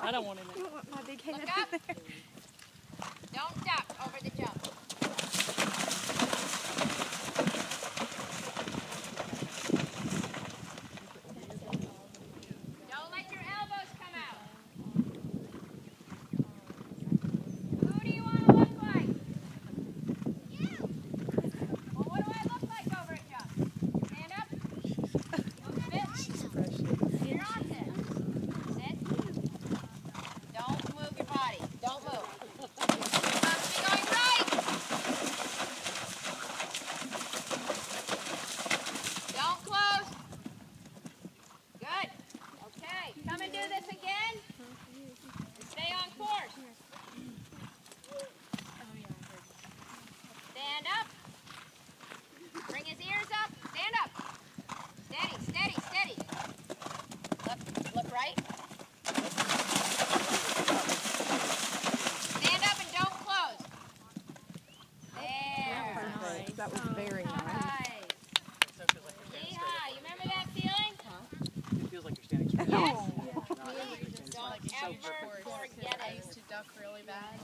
I don't want him. You don't want my big head Look up up. there. Don't duck over the jump. Don't let your elbows come out. Who do you want to look like? You. Well, what do I look like over at jump? Stand up. Sit. You're on this. Sit. Don't move your body. Don't move. Don't close. Good. Okay. Come and do this again. Stay on course. Stand up. Bring his ears up. Stand up. Steady, steady, steady. Look right. Stand up and don't close. There. Perfect. That was very nice. Nice. Yeehaw. You remember that feeling? It feels like you're standing straight. Yes. Oh. Don't ever forget it. I used to duck really bad.